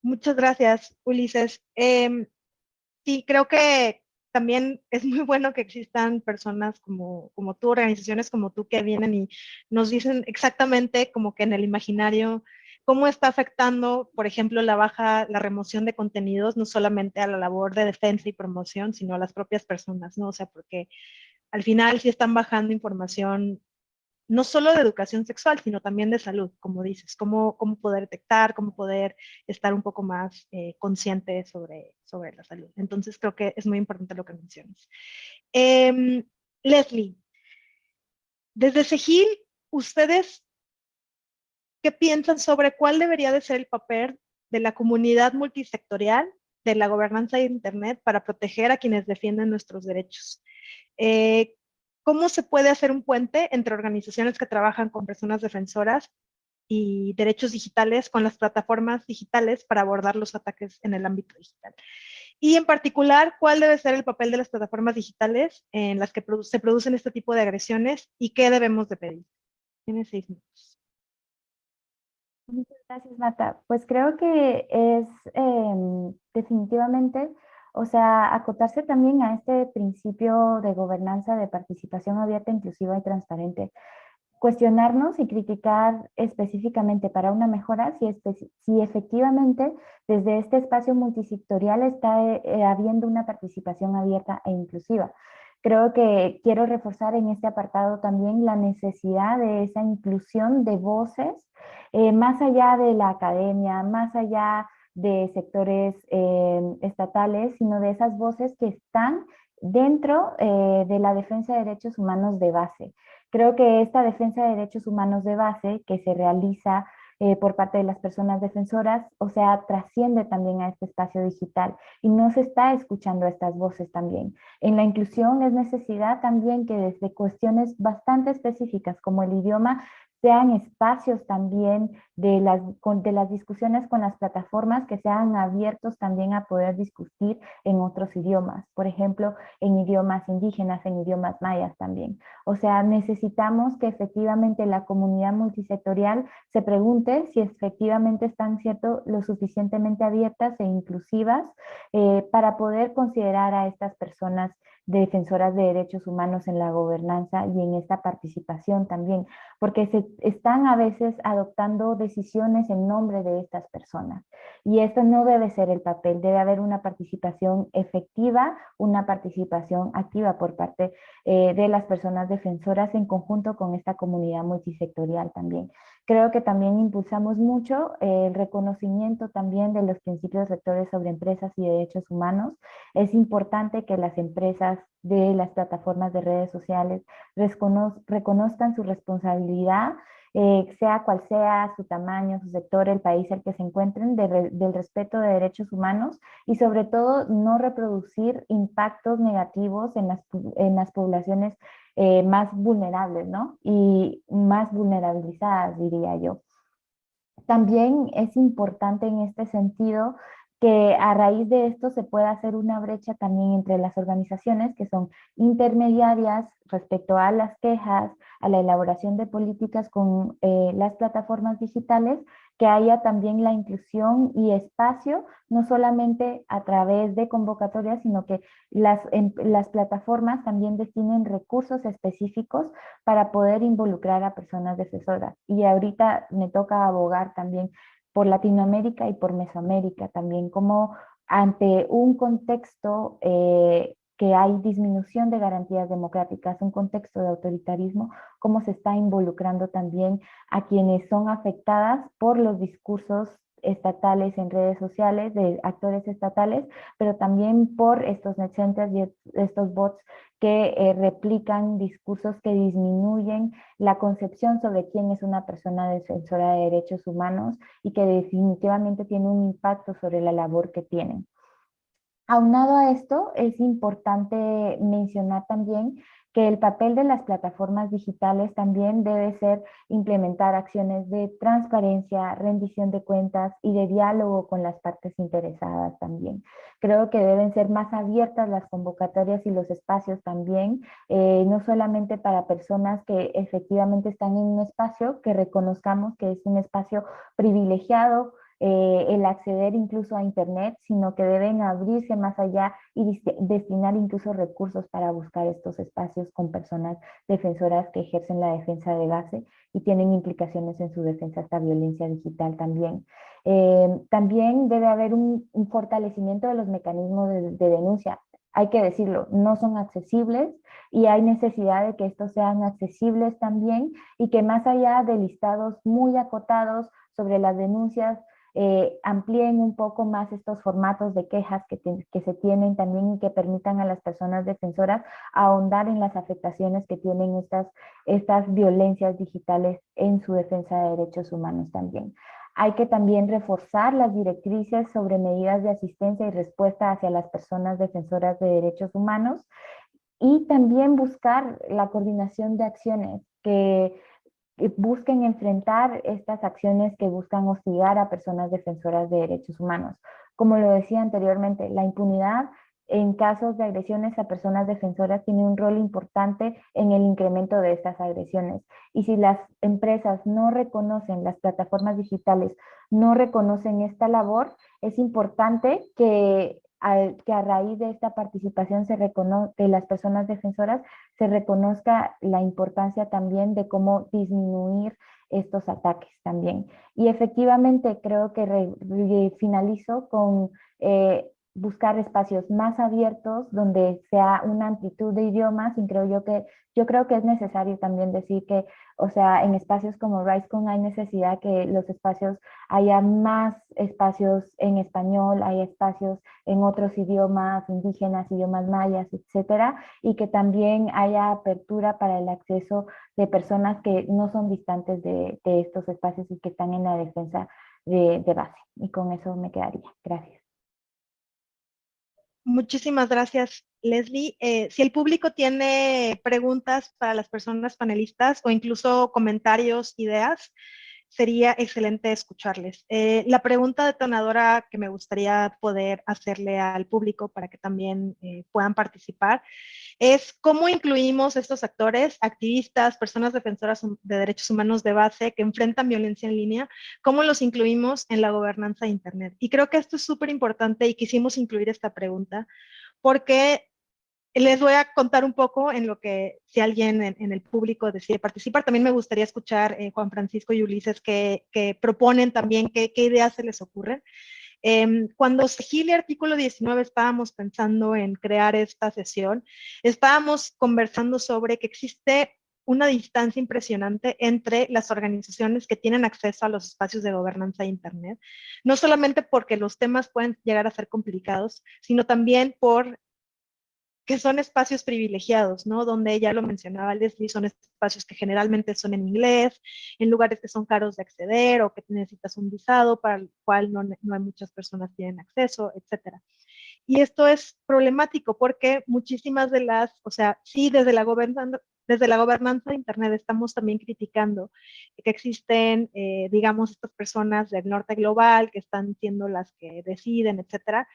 Muchas gracias, Ulises. Sí, creo que también es muy bueno que existan personas como tú, organizaciones como tú, que vienen y nos dicen exactamente como que en el imaginario cómo está afectando, por ejemplo, la remoción de contenidos, no solamente a la labor de defensa y promoción, sino a las propias personas, ¿no? O sea, porque al final sí están bajando información no solo de educación sexual, sino también de salud, como dices, cómo poder detectar, cómo poder estar un poco más consciente sobre la salud. Entonces creo que es muy importante lo que mencionas. Leslie, desde SEGIL, ¿ustedes qué piensan sobre cuál debería de ser el papel de la comunidad multisectorial de la gobernanza de Internet para proteger a quienes defienden nuestros derechos? ¿Cómo se puede hacer un puente entre organizaciones que trabajan con personas defensoras y derechos digitales con las plataformas digitales para abordar los ataques en el ámbito digital? Y en particular, ¿cuál debe ser el papel de las plataformas digitales en las que se producen este tipo de agresiones y qué debemos de pedir? Tiene 6 minutos. Muchas gracias, Marta. Pues creo que es definitivamente, o sea, acotarse también a este principio de gobernanza, de participación abierta, inclusiva y transparente. Cuestionarnos y criticar específicamente para una mejora si efectivamente desde este espacio multisectorial está habiendo una participación abierta e inclusiva. Creo que quiero reforzar en este apartado también la necesidad de esa inclusión de voces más allá de la academia, más allá de sectores estatales, sino de esas voces que están dentro de la defensa de derechos humanos de base. Creo que esta defensa de derechos humanos de base que se realiza por parte de las personas defensoras, o sea, trasciende también a este espacio digital y no se está escuchando estas voces también. En la inclusión es necesidad también que desde cuestiones bastante específicas como el idioma sean espacios también de las discusiones con las plataformas que sean abiertos también a poder discutir en otros idiomas, por ejemplo, en idiomas indígenas, en idiomas mayas también. O sea, necesitamos que efectivamente la comunidad multisectorial se pregunte si efectivamente están lo suficientemente abiertas e inclusivas para poder considerar a estas personas defensoras de derechos humanos en la gobernanza y en esta participación también, porque se están a veces adoptando decisiones en nombre de estas personas. Y esto no debe ser el papel, debe haber una participación efectiva, una participación activa por parte de las personas defensoras en conjunto con esta comunidad multisectorial también. Creo que también impulsamos mucho el reconocimiento también de los principios rectores sobre empresas y derechos humanos. Es importante que las empresas de las plataformas de redes sociales reconozcan su responsabilidad, sea cual sea su tamaño, su sector, el país al que se encuentren, del respeto de derechos humanos y sobre todo no reproducir impactos negativos en las poblaciones más vulnerables, ¿no? Y más vulnerabilizadas, diría yo. También es importante en este sentido que a raíz de esto se pueda hacer una brecha también entre las organizaciones que son intermediarias respecto a las quejas, a la elaboración de políticas con las plataformas digitales, que haya también la inclusión y espacio, no solamente a través de convocatorias, sino que las plataformas también destinen recursos específicos para poder involucrar a personas defensoras. Y ahorita me toca abogar también por Latinoamérica y por Mesoamérica también, como ante un contexto que hay disminución de garantías democráticas, un contexto de autoritarismo, cómo se está involucrando también a quienes son afectadas por los discursos estatales en redes sociales, de actores estatales, pero también por estos net centers y estos bots que replican discursos que disminuyen la concepción sobre quién es una persona defensora de derechos humanos y que definitivamente tiene un impacto sobre la labor que tienen. Aunado a esto, es importante mencionar también que el papel de las plataformas digitales también debe ser implementar acciones de transparencia, rendición de cuentas y de diálogo con las partes interesadas también. Creo que deben ser más abiertas las convocatorias y los espacios también, no solamente para personas que efectivamente están en un espacio, que reconozcamos que es un espacio privilegiado, el acceder incluso a Internet, sino que deben abrirse más allá y destinar incluso recursos para buscar estos espacios con personas defensoras que ejercen la defensa de base y tienen implicaciones en su defensa hasta violencia digital también. También debe haber un fortalecimiento de los mecanismos de denuncia. Hay que decirlo, no son accesibles y hay necesidad de que estos sean accesibles también y que más allá de listados muy acotados sobre las denuncias, amplíen un poco más estos formatos de quejas que se tienen también y que permitan a las personas defensoras ahondar en las afectaciones que tienen estas violencias digitales en su defensa de derechos humanos también. Hay que también reforzar las directrices sobre medidas de asistencia y respuesta hacia las personas defensoras de derechos humanos y también buscar la coordinación de acciones que busquen enfrentar estas acciones que buscan hostigar a personas defensoras de derechos humanos. como lo decía anteriormente, la impunidad en casos de agresiones a personas defensoras tiene un rol importante en el incremento de estas agresiones. Y si las empresas no reconocen, las plataformas digitales no reconocen esta labor, es importante que a raíz de esta participación de las personas defensoras se reconozca la importancia también de cómo disminuir estos ataques también. Y efectivamente creo que finalizo con buscar espacios más abiertos donde sea una amplitud de idiomas, y yo creo que es necesario también decir que, o sea, en espacios como RightsCon hay necesidad que los espacios, haya más espacios en español, hay espacios en otros idiomas indígenas, idiomas mayas, etcétera, y que también haya apertura para el acceso de personas que no son distantes de estos espacios y que están en la defensa de base. Y con eso me quedaría. Gracias. Muchísimas gracias, Leslie. Si el público tiene preguntas para las personas panelistas o incluso comentarios, ideas, sería excelente escucharles. La pregunta detonadora que me gustaría poder hacerle al público para que también puedan participar es cómo incluimos estos actores, activistas, personas defensoras de derechos humanos de base que enfrentan violencia en línea, cómo los incluimos en la gobernanza de Internet. Y creo que esto es súper importante y quisimos incluir esta pregunta porque les voy a contar un poco en lo que, si alguien en el público decide participar, también me gustaría escuchar Juan Francisco y Ulises que proponen también qué ideas se les ocurren. Cuando seguí el artículo 19 estábamos pensando en crear esta sesión, estábamos conversando sobre que existe una distancia impresionante entre las organizaciones que tienen acceso a los espacios de gobernanza de Internet, no solamente porque los temas pueden llegar a ser complicados, sino también por que son espacios privilegiados, ¿no? Donde ya lo mencionaba Leslie, son espacios que generalmente son en inglés, en lugares que son caros de acceder o que necesitas un visado para el cual no hay muchas personas que tienen acceso, etcétera. Y esto es problemático porque muchísimas de las, o sea, sí, desde la gobernanza de Internet estamos también criticando que existen, digamos, estas personas del norte global que están siendo las que deciden, etcétera.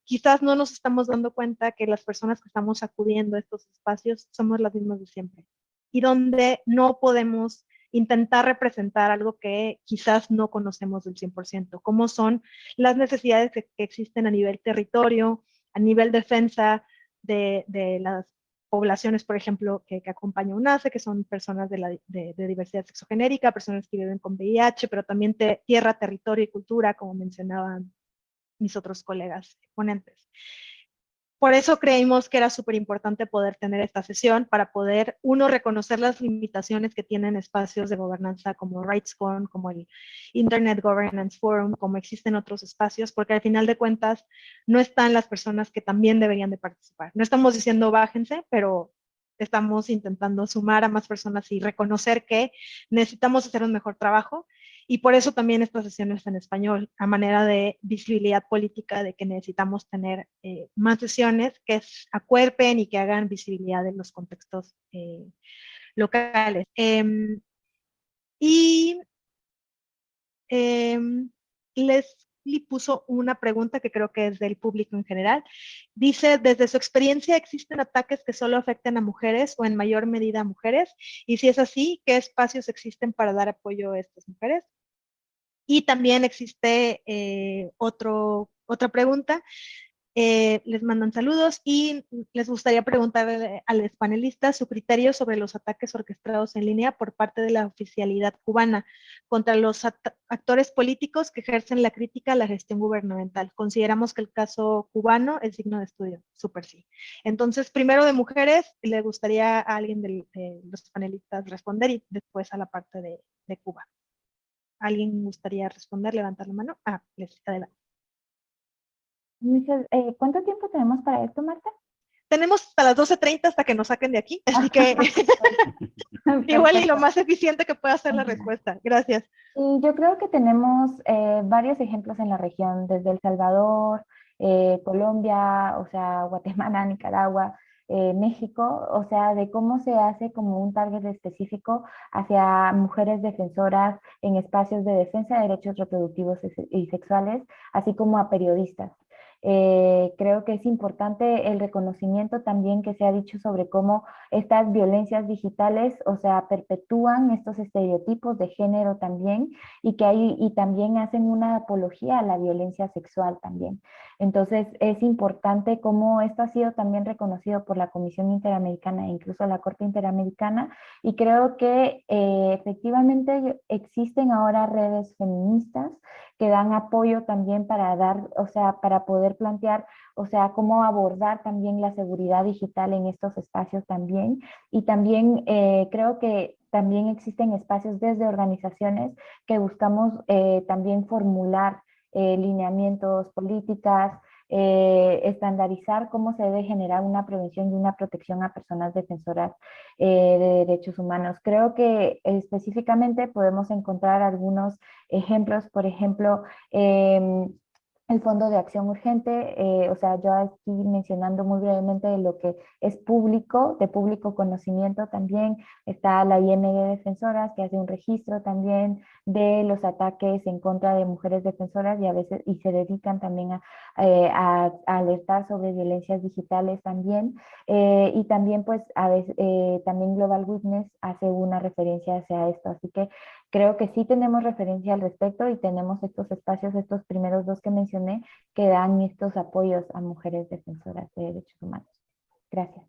Quizás no nos estamos dando cuenta que las personas que estamos acudiendo a estos espacios somos las mismas de siempre y donde no podemos intentar representar algo que quizás no conocemos del 100%, como son las necesidades que existen a nivel territorio, a nivel defensa de las poblaciones, por ejemplo, que acompaña UNACE, que son personas de diversidad sexogenérica, personas que viven con VIH, pero también tierra, territorio y cultura, como mencionaban mis otros colegas ponentes. Por eso creímos que era súper importante poder tener esta sesión para poder, uno, reconocer las limitaciones que tienen espacios de gobernanza como RightsCon, como el Internet Governance Forum, como existen otros espacios, porque al final de cuentas no están las personas que también deberían de participar. No estamos diciendo bájense, pero estamos intentando sumar a más personas y reconocer que necesitamos hacer un mejor trabajo. Y por eso también esta sesión está en español, a manera de visibilidad política, de que necesitamos tener más sesiones que acuerpen y que hagan visibilidad en los contextos locales. Y Leslie puso una pregunta que creo que es del público en general. Dice, desde su experiencia, ¿existen ataques que solo afecten a mujeres o en mayor medida a mujeres? Y si es así, ¿qué espacios existen para dar apoyo a estas mujeres? Y también existe otra pregunta. Les mandan saludos y les gustaría preguntar a los panelistas su criterio sobre los ataques orquestados en línea por parte de la oficialidad cubana contra los actores políticos que ejercen la crítica a la gestión gubernamental. Consideramos que el caso cubano es digno de estudio. Súper sí. Entonces, primero de mujeres, le gustaría a alguien de los panelistas responder y después a la parte de Cuba. ¿Alguien gustaría responder? Levantar la mano. Les adelante. ¿Cuánto tiempo tenemos para esto, Marta? Tenemos hasta las 12:30 hasta que nos saquen de aquí, así que igual y lo más eficiente que pueda ser la respuesta. Gracias. Y yo creo que tenemos varios ejemplos en la región, desde El Salvador, Colombia, o sea, Guatemala, Nicaragua, México, o sea, de cómo se hace como un target específico hacia mujeres defensoras en espacios de defensa de derechos reproductivos y sexuales, así como a periodistas. Creo que es importante el reconocimiento también que se ha dicho sobre cómo estas violencias digitales, o sea, perpetúan estos estereotipos de género también y también hacen una apología a la violencia sexual también. Entonces, es importante cómo esto ha sido también reconocido por la Comisión Interamericana e incluso la Corte Interamericana, y creo que efectivamente existen ahora redes feministas que dan apoyo también para dar, o sea, para poder plantear, o sea, cómo abordar también la seguridad digital en estos espacios también. Y también creo que también existen espacios desde organizaciones que buscamos también formular lineamientos, políticas, estandarizar cómo se debe generar una prevención y una protección a personas defensoras de derechos humanos. Creo que específicamente podemos encontrar algunos ejemplos, por ejemplo, el Fondo de Acción Urgente, o sea, yo aquí mencionando muy brevemente de lo que es público, de público conocimiento también, está la IMD Defensoras, que hace un registro también de los ataques en contra de mujeres defensoras y a veces, y se dedican también a alertar sobre violencias digitales también, y también pues a veces, también Global Witness hace una referencia hacia esto, así que creo que sí tenemos referencia al respecto y tenemos estos espacios, estos primeros dos que mencioné, que dan estos apoyos a mujeres defensoras de derechos humanos. Gracias.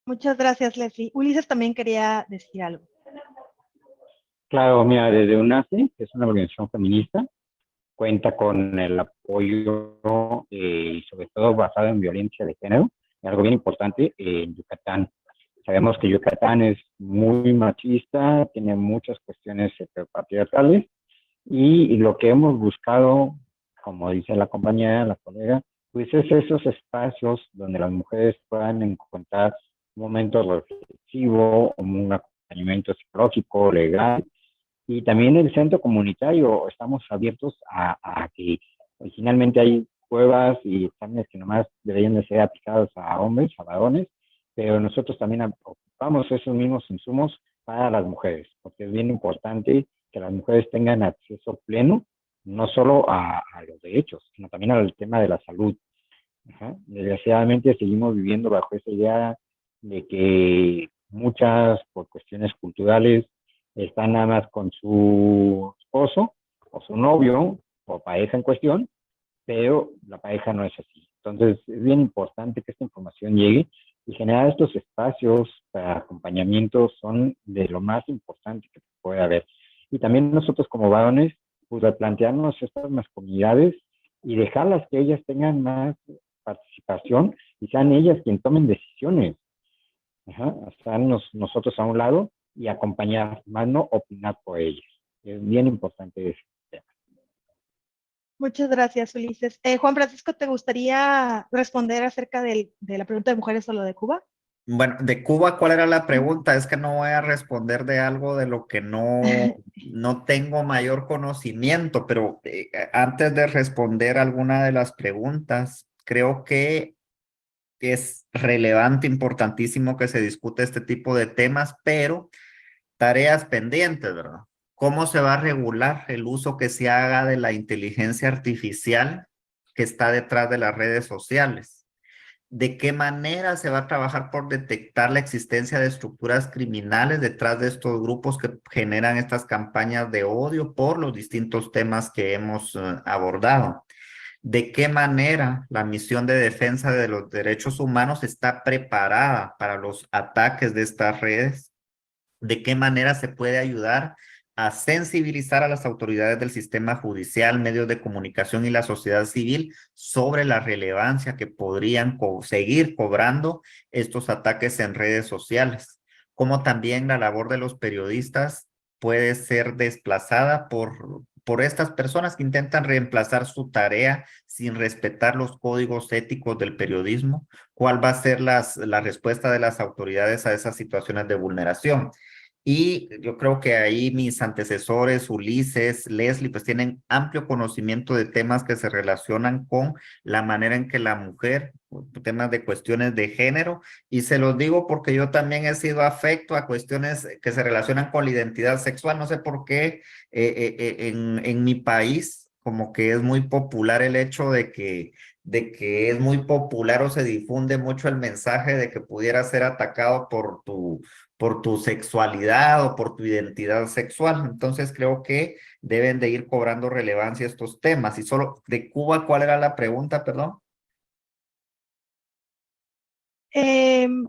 Muchas gracias, Leslie. Ulises también quería decir algo. Claro, mira, desde UNACE, que es una organización feminista, cuenta con el apoyo y sobre todo basado en violencia de género, algo bien importante en Yucatán. Sabemos que Yucatán es muy machista, tiene muchas cuestiones patriarcales y lo que hemos buscado, como dice la compañera, la colega, pues es esos espacios donde las mujeres puedan encontrar un momento reflexivo, un acompañamiento psicológico, legal, y también el centro comunitario. Estamos abiertos a que originalmente hay pruebas y exámenes que nomás deberían de ser aplicados a hombres, a varones, pero nosotros también ocupamos esos mismos insumos para las mujeres, porque es bien importante que las mujeres tengan acceso pleno, no solo a los derechos, sino también al tema de la salud. Ajá. Desgraciadamente seguimos viviendo bajo esa idea de que muchas, por cuestiones culturales, están nada más con su esposo o su novio o pareja en cuestión, pero la pareja no es así. Entonces, es bien importante que esta información llegue y generar estos espacios para acompañamiento son de lo más importante que puede haber. Y también nosotros como varones, pues replantearnos estas masculinidades y dejarlas que ellas tengan más participación y sean ellas quienes tomen decisiones. Ajá, estarnos nosotros a un lado y acompañar, más no opinar por ellas. Es bien importante eso. Muchas gracias, Ulises. Juan Francisco, ¿te gustaría responder acerca de la pregunta de mujeres o lo de Cuba? Bueno, de Cuba, ¿cuál era la pregunta? Es que no voy a responder de algo de lo que no tengo mayor conocimiento, pero antes de responder alguna de las preguntas, creo que es relevante, importantísimo que se discute este tipo de temas, pero tareas pendientes, ¿verdad? ¿Cómo se va a regular el uso que se haga de la inteligencia artificial que está detrás de las redes sociales? ¿De qué manera se va a trabajar por detectar la existencia de estructuras criminales detrás de estos grupos que generan estas campañas de odio por los distintos temas que hemos abordado? ¿De qué manera la misión de defensa de los derechos humanos está preparada para los ataques de estas redes? ¿De qué manera se puede ayudar a sensibilizar a las autoridades del sistema judicial, medios de comunicación y la sociedad civil sobre la relevancia que podrían seguir cobrando estos ataques en redes sociales? Como también la labor de los periodistas puede ser desplazada por estas personas que intentan reemplazar su tarea sin respetar los códigos éticos del periodismo. ¿Cuál va a ser la respuesta de las autoridades a esas situaciones de vulneración? Y yo creo que ahí mis antecesores, Ulises, Leslie, pues tienen amplio conocimiento de temas que se relacionan con la manera en que la mujer, temas de cuestiones de género, y se los digo porque yo también he sido afecto a cuestiones que se relacionan con la identidad sexual. No sé por qué en mi país como que es muy popular el hecho de que es muy popular o se difunde mucho el mensaje de que pudiera ser atacado por tu sexualidad o por tu identidad sexual. Entonces creo que deben de ir cobrando relevancia estos temas. Y solo de Cuba, ¿cuál era la pregunta, perdón? Em,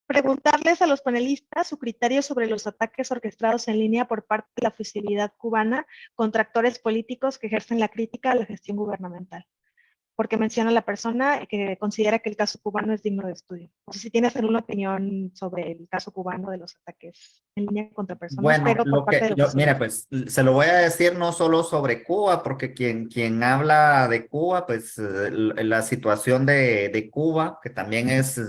Preguntarles a los panelistas su criterio sobre los ataques orquestados en línea por parte de la oficialidad cubana contra actores políticos que ejercen la crítica a la gestión gubernamental. Porque menciona la persona que considera que el caso cubano es digno de estudio. No sé si tienes alguna opinión sobre el caso cubano de los ataques en línea contra personas, Bueno, pero por lo parte que de yo, mira, oficialidad. pues se lo voy a decir no solo sobre Cuba, porque quien habla de Cuba, pues la situación de Cuba, que también es,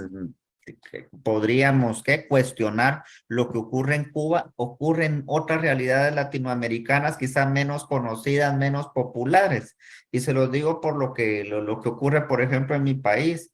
que podríamos que cuestionar lo que ocurre en Cuba, ocurre en otras realidades latinoamericanas, quizás menos conocidas, menos populares. Y se los digo por lo que ocurre, por ejemplo, en mi país.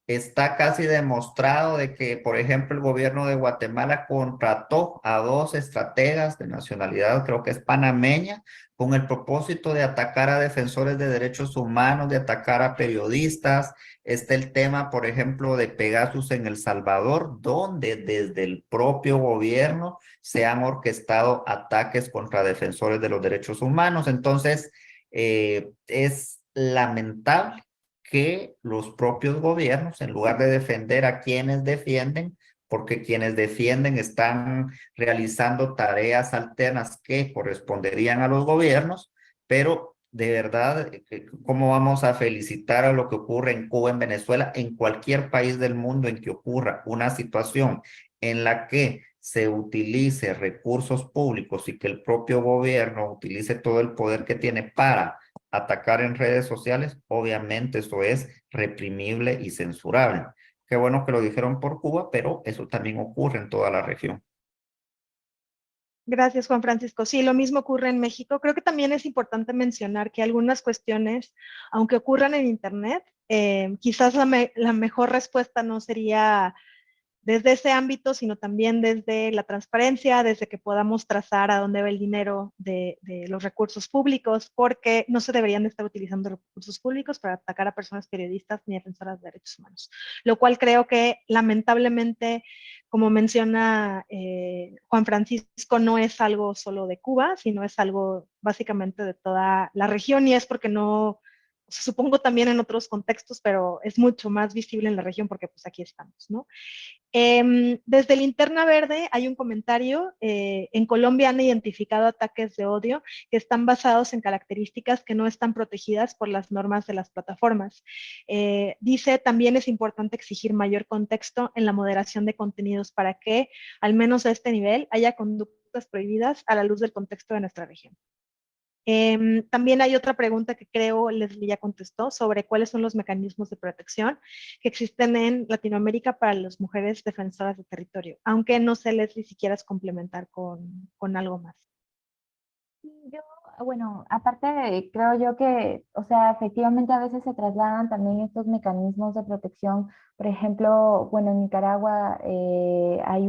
Está casi demostrado de que, por ejemplo, el gobierno de Guatemala contrató a dos estrategas de nacionalidad, creo que es panameña, con el propósito de atacar a defensores de derechos humanos, de atacar a periodistas. Está el tema, por ejemplo, de Pegasus en El Salvador, donde desde el propio gobierno se han orquestado ataques contra defensores de los derechos humanos. Entonces, es lamentable que los propios gobiernos, en lugar de defender a quienes defienden, porque quienes defienden están realizando tareas alternas que corresponderían a los gobiernos, pero de verdad, ¿cómo vamos a felicitar a lo que ocurre en Cuba, en Venezuela, en cualquier país del mundo en que ocurra una situación en la que se utilice recursos públicos y que el propio gobierno utilice todo el poder que tiene para atacar en redes sociales? Obviamente eso es reprimible y censurable. Qué bueno que lo dijeron por Cuba, pero eso también ocurre en toda la región. Gracias, Juan Francisco. Sí, lo mismo ocurre en México. Creo que también es importante mencionar que algunas cuestiones, aunque ocurran en Internet, quizás la mejor respuesta no sería desde ese ámbito, sino también desde la transparencia, desde que podamos trazar a dónde va el dinero de los recursos públicos, porque no se deberían de estar utilizando recursos públicos para atacar a personas periodistas ni defensoras de derechos humanos. Lo cual creo que lamentablemente, como menciona Juan Francisco, no es algo solo de Cuba, sino es algo básicamente de toda la región, y es porque no, supongo también en otros contextos, pero es mucho más visible en la región porque pues aquí estamos, ¿no? Desde Linterna Verde hay un comentario. En Colombia han identificado ataques de odio que están basados en características que no están protegidas por las normas de las plataformas. Dice, también es importante exigir mayor contexto en la moderación de contenidos para que, al menos a este nivel, haya conductas prohibidas a la luz del contexto de nuestra región. También hay otra pregunta que creo Leslie ya contestó sobre cuáles son los mecanismos de protección que existen en Latinoamérica para las mujeres defensoras de territorio, aunque no sé, Leslie, si quieras complementar con algo más. Yo, bueno, aparte creo yo que, o sea, efectivamente a veces se trasladan también estos mecanismos de protección. Por ejemplo, bueno, en Nicaragua hay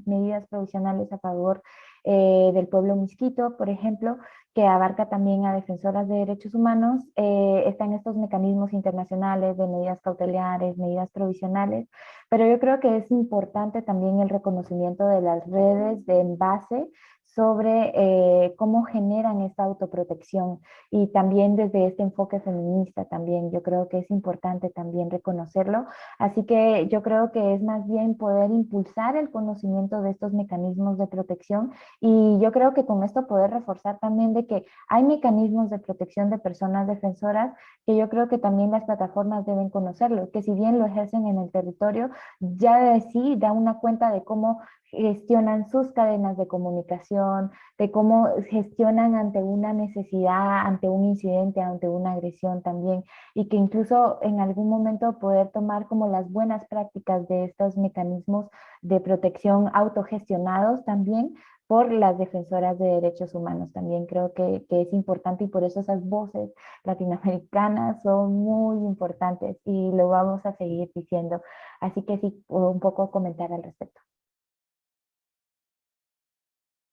medidas provisionales a favor del pueblo misquito, por ejemplo, que abarca también a defensoras de derechos humanos. Están estos mecanismos internacionales de medidas cautelares, medidas provisionales, pero yo creo que es importante también el reconocimiento de las redes de envase sobre cómo generan esta autoprotección, y también desde este enfoque feminista también yo creo que es importante también reconocerlo. Así que yo creo que es más bien poder impulsar el conocimiento de estos mecanismos de protección, y yo creo que con esto poder reforzar también de que hay mecanismos de protección de personas defensoras que yo creo que también las plataformas deben conocerlo, que si bien lo ejercen en el territorio, ya de sí da una cuenta de cómo gestionan sus cadenas de comunicación, de cómo gestionan ante una necesidad, ante un incidente, ante una agresión también, y que incluso en algún momento poder tomar como las buenas prácticas de estos mecanismos de protección autogestionados también por las defensoras de derechos humanos. También creo que es importante, y por eso esas voces latinoamericanas son muy importantes y lo vamos a seguir diciendo. Así que sí, un poco comentar al respecto.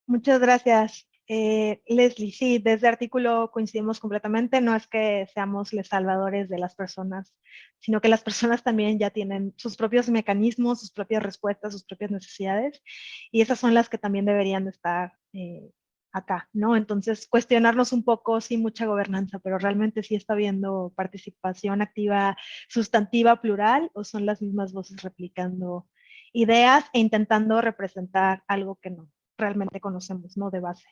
Muchas gracias, Leslie. Sí, desde artículo coincidimos completamente. No es que seamos los salvadores de las personas, sino que las personas también ya tienen sus propios mecanismos, sus propias respuestas, sus propias necesidades, y esas son las que también deberían de estar acá, ¿no? Entonces, cuestionarnos un poco, sí, mucha gobernanza, pero realmente sí está habiendo participación activa, sustantiva, plural, o son las mismas voces replicando ideas e intentando representar algo que no realmente conocemos, ¿no? De base.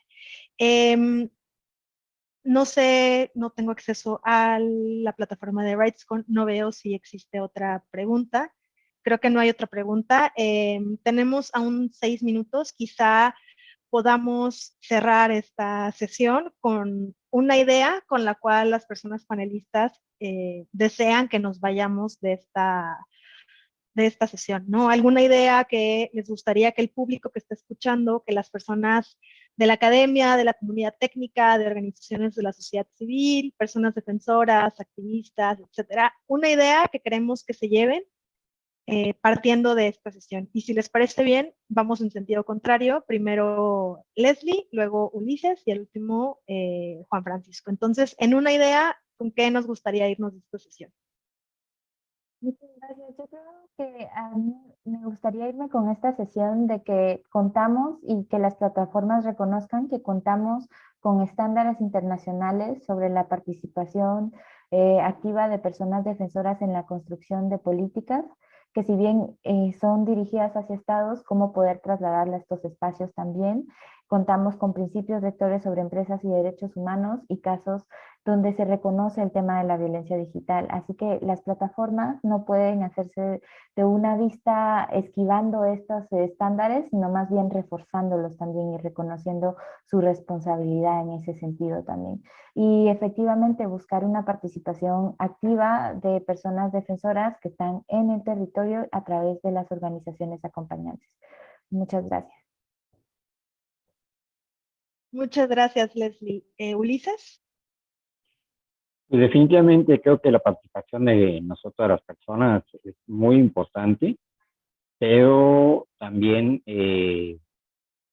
No sé, no tengo acceso a la plataforma de RightsCon, no veo si existe otra pregunta. Creo que no hay otra pregunta. Tenemos aún 6 minutos, quizá podamos cerrar esta sesión con una idea con la cual las personas panelistas desean que nos vayamos de esta sesión, ¿no? ¿Alguna idea que les gustaría que el público que está escuchando, que las personas de la academia, de la comunidad técnica, de organizaciones de la sociedad civil, personas defensoras, activistas, etcétera, una idea que queremos que se lleven partiendo de esta sesión? Y si les parece bien, vamos en sentido contrario. Primero Leslie, luego Ulises y el último Juan Francisco. Entonces, en una idea, ¿con qué nos gustaría irnos de esta sesión? Muchas gracias. Yo creo que a mí me gustaría irme con esta sesión de que contamos y que las plataformas reconozcan que contamos con estándares internacionales sobre la participación activa de personas defensoras en la construcción de políticas, que si bien son dirigidas hacia estados, cómo poder trasladarla a estos espacios también. Contamos con principios rectores sobre empresas y derechos humanos y casos donde se reconoce el tema de la violencia digital. Así que las plataformas no pueden hacerse de una vista esquivando estos estándares, sino más bien reforzándolos también y reconociendo su responsabilidad en ese sentido también. Y efectivamente buscar una participación activa de personas defensoras que están en el territorio a través de las organizaciones acompañantes. Muchas gracias. Muchas gracias, Leslie. Ulises. Pues definitivamente creo que la participación de nosotros, las personas, es muy importante, pero también debe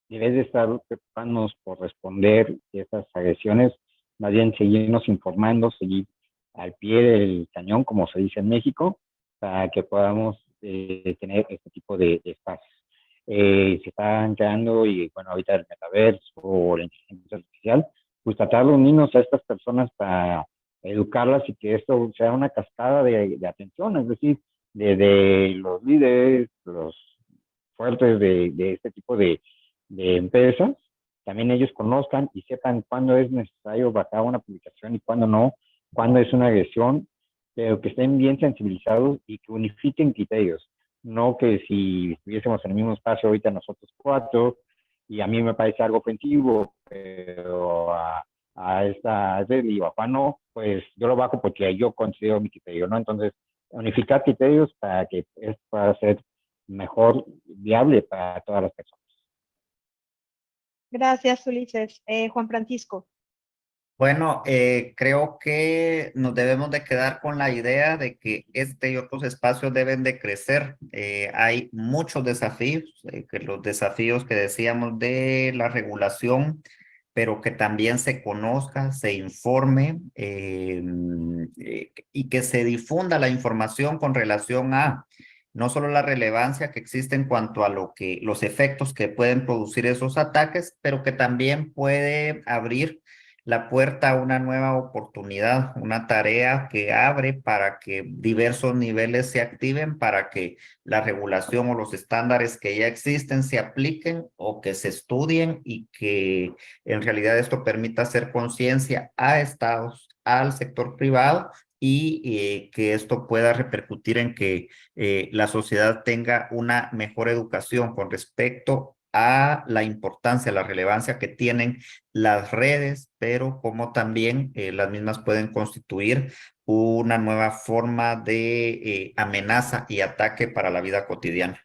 de estar preocupándonos por responder estas agresiones, más bien seguirnos informando, seguir al pie del cañón, como se dice en México, para que podamos tener este tipo de espacios. Se están creando, y bueno, ahorita el metaverso o la inteligencia artificial, pues tratar de unirnos a estas personas para educarlas y que esto sea una cascada de atención, es decir, de los líderes, los fuertes de este tipo de empresas, también ellos conozcan y sepan cuándo es necesario bajar una publicación y cuándo no, cuándo es una agresión, pero que estén bien sensibilizados y que unifiquen criterios. No que si estuviésemos en el mismo espacio ahorita nosotros cuatro, y a mí me parece algo ofensivo, pero a esta Leslie o a Juan no, pues yo lo bajo porque yo considero mi criterio, ¿no? Entonces, unificar criterios para que esto pueda ser mejor viable para todas las personas. Gracias, Ulises. Juan Francisco. Bueno, creo que nos debemos de quedar con la idea de que este y otros espacios deben de crecer. Hay muchos desafíos, que los desafíos que decíamos de la regulación, pero que también se conozca, se informe y que se difunda la información con relación a no solo la relevancia que existe en cuanto a los efectos que pueden producir esos ataques, pero que también puede abrir la puerta a una nueva oportunidad, una tarea que abre para que diversos niveles se activen, para que la regulación o los estándares que ya existen se apliquen o que se estudien y que en realidad esto permita hacer conciencia a estados, al sector privado y que esto pueda repercutir en que la sociedad tenga una mejor educación con respecto a la importancia, la relevancia que tienen las redes, pero como también las mismas pueden constituir una nueva forma de amenaza y ataque para la vida cotidiana.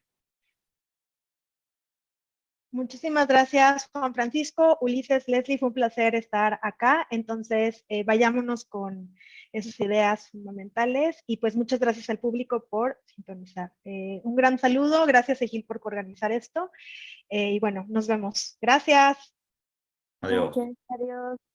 Muchísimas gracias, Juan Francisco, Ulises, Leslie, fue un placer estar acá. Entonces, vayámonos con esas ideas fundamentales y pues muchas gracias al público por sintonizar. Un gran saludo, gracias Egil por organizar esto y bueno, nos vemos. Gracias. Adiós. Gracias, adiós.